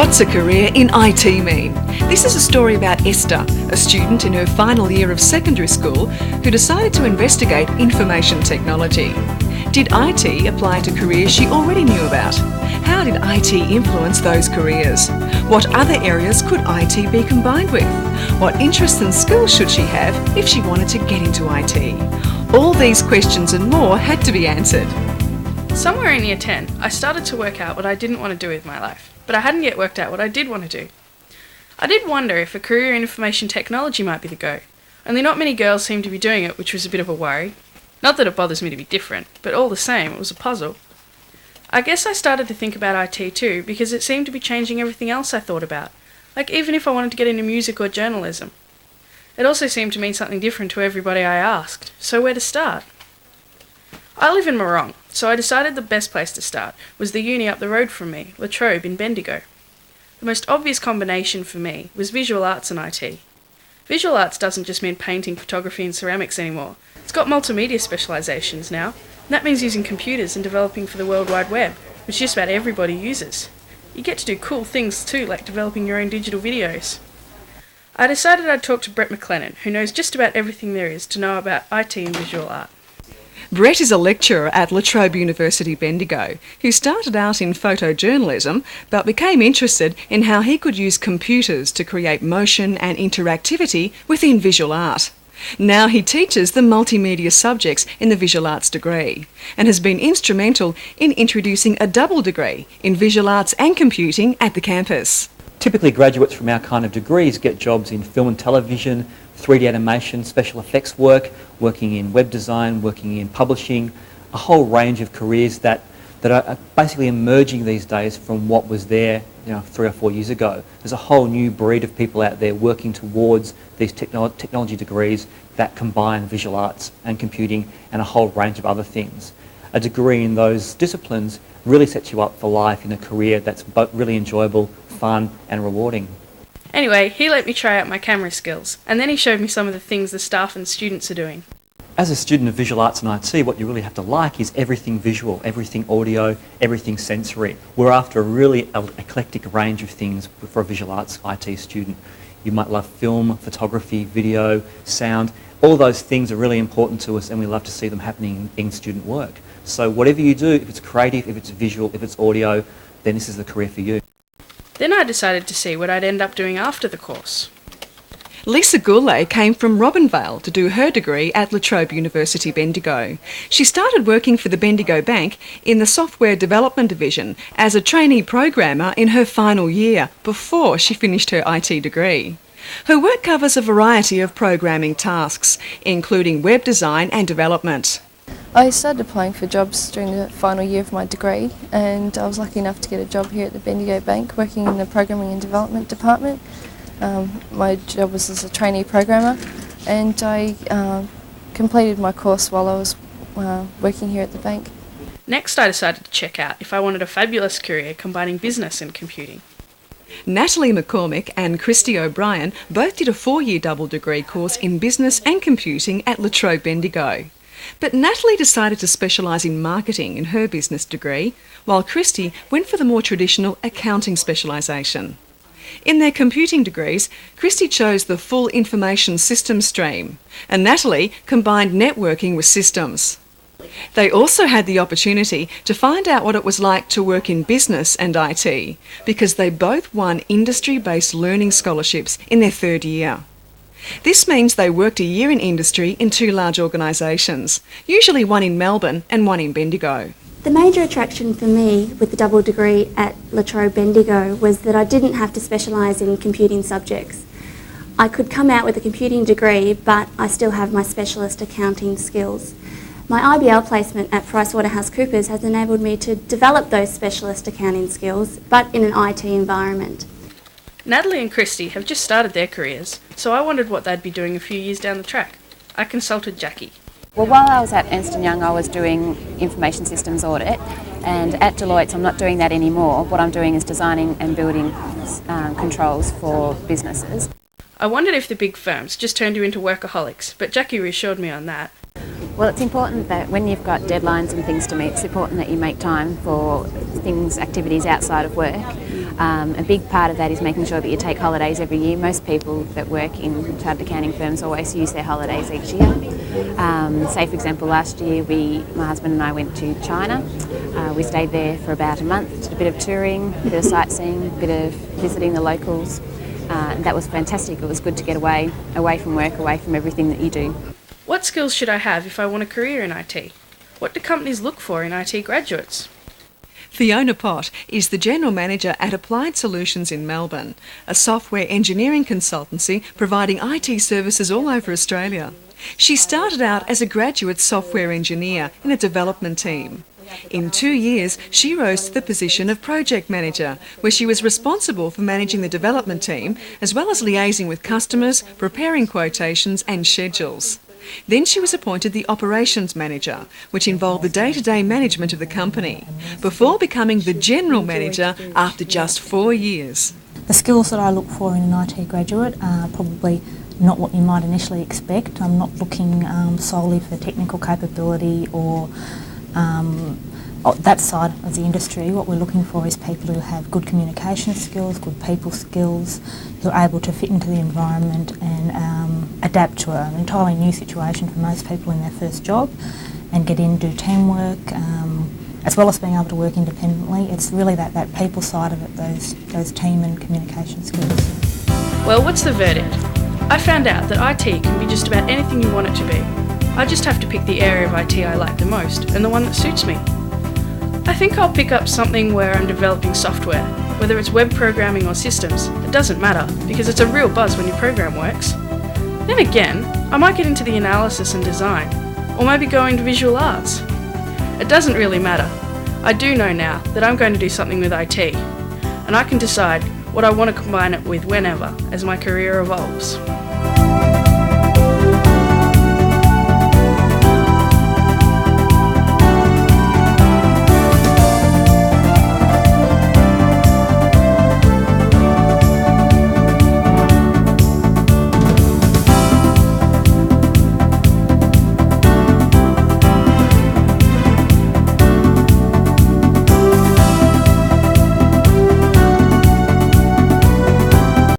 What's a career in IT mean? This is a story about Esther, a student in her final year of secondary school who decided to investigate information technology. Did IT apply to careers she already knew about? How did IT influence those careers? What other areas could IT be combined with? What interests and skills should she have if she wanted to get into IT? All these questions and more had to be answered. Somewhere in year 10, I started to work out what I didn't want to do with my life, but I hadn't yet worked out what I did want to do. I did wonder if a career in information technology might be the go, only not many girls seemed to be doing it, which was a bit of a worry. Not that it bothers me to be different, but all the same, it was a puzzle. I guess I started to think about IT too, because it seemed to be changing everything else I thought about, like even if I wanted to get into music or journalism. It also seemed to mean something different to everybody I asked, so where to start? I live in Morong, so I decided the best place to start was the uni up the road from me, La Trobe in Bendigo. The most obvious combination for me was visual arts and IT. Visual arts doesn't just mean painting, photography and ceramics anymore. It's got multimedia specialisations now, and that means using computers and developing for the World Wide Web, which just about everybody uses. You get to do cool things too, like developing your own digital videos. I decided I'd talk to Brett McLennan, who knows just about everything there is to know about IT and visual art. Brett is a lecturer at La Trobe University Bendigo who started out in photojournalism but became interested in how he could use computers to create motion and interactivity within visual art. Now he teaches the multimedia subjects in the visual arts degree and has been instrumental in introducing a double degree in visual arts and computing at the campus. Typically graduates from our kind of degrees get jobs in film and television, 3D animation, special effects work, working in web design, working in publishing, a whole range of careers that are basically emerging these days from what was there 3 or 4 years ago. There's a whole new breed of people out there working towards these technology degrees that combine visual arts and computing and a whole range of other things. A degree in those disciplines really sets you up for life in a career that's both really enjoyable, fun and rewarding. Anyway, he let me try out my camera skills, and then he showed me some of the things the staff and students are doing. As a student of visual arts and IT, what you really have to like is everything visual, everything audio, everything sensory. We're after a really eclectic range of things for a visual arts IT student. You might love film, photography, video, sound. All those things are really important to us and we love to see them happening in student work. So whatever you do, if it's creative, if it's visual, if it's audio, then this is the career for you. Then I decided to see what I'd end up doing after the course. Lisa Goulet came from Robinvale to do her degree at La Trobe University Bendigo. She started working for the Bendigo Bank in the Software Development Division as a trainee programmer in her final year before she finished her IT degree. Her work covers a variety of programming tasks, including web design and development. I started applying for jobs during the final year of my degree and I was lucky enough to get a job here at the Bendigo Bank working in the Programming and Development Department. My job was as a trainee programmer and I completed my course while I was working here at the bank. Next I decided to check out if I wanted a fabulous career combining business and computing. Natalie McCormick and Christy O'Brien both did a 4-year double degree course in business and computing at La Trobe Bendigo. But Natalie decided to specialise in marketing in her business degree, while Christy went for the more traditional accounting specialisation. In their computing degrees, Christy chose the full information systems stream, and Natalie combined networking with systems. They also had the opportunity to find out what it was like to work in business and IT, because they both won industry-based learning scholarships in their 3rd year. This means they worked a year in industry in 2 large organisations, usually one in Melbourne and one in Bendigo. The major attraction for me with the double degree at La Trobe Bendigo was that I didn't have to specialise in computing subjects. I could come out with a computing degree, but I still have my specialist accounting skills. My IBL placement at PricewaterhouseCoopers has enabled me to develop those specialist accounting skills, but in an IT environment. Natalie and Christy have just started their careers, so I wondered what they'd be doing a few years down the track. I consulted Jackie. Well, while I was at Ernst & Young, I was doing information systems audit, and at Deloitte I'm not doing that anymore. What I'm doing is designing and building controls for businesses. I wondered if the big firms just turned you into workaholics, but Jackie reassured me on that. Well, it's important that when you've got deadlines and things to meet, it's important that you make time for activities outside of work. A big part of that is making sure that you take holidays every year. Most people that work in chartered accounting firms always use their holidays each year. Say, for example, last year my husband and I went to China. We stayed there for about a month, did a bit of touring, a bit of sightseeing, a bit of visiting the locals. And that was fantastic. It was good to get away from work, away from everything that you do. What skills should I have if I want a career in IT? What do companies look for in IT graduates? Fiona Pott is the General Manager at Applied Solutions in Melbourne, a software engineering consultancy providing IT services all over Australia. She started out as a graduate software engineer in a development team. In 2 years, she rose to the position of project manager, where she was responsible for managing the development team, as well as liaising with customers, preparing quotations and schedules. Then she was appointed the operations manager, which involved the day-to-day management of the company, before becoming the general manager after just 4 years. The skills that I look for in an IT graduate are probably not what you might initially expect. I'm not looking solely for technical capability or that side of the industry. What we're looking for is people who have good communication skills, good people skills, who are able to fit into the environment and adapt to an entirely new situation for most people in their first job and get in, do teamwork, as well as being able to work independently. It's really that people side of it, those team and communication skills. Well, what's the verdict? I found out that IT can be just about anything you want it to be. I just have to pick the area of IT I like the most and the one that suits me. I think I'll pick up something where I'm developing software, whether it's web programming or systems. It doesn't matter, because it's a real buzz when your program works. Then again, I might get into the analysis and design, or maybe go into visual arts. It doesn't really matter. I do know now that I'm going to do something with IT, and I can decide what I want to combine it with whenever, as my career evolves.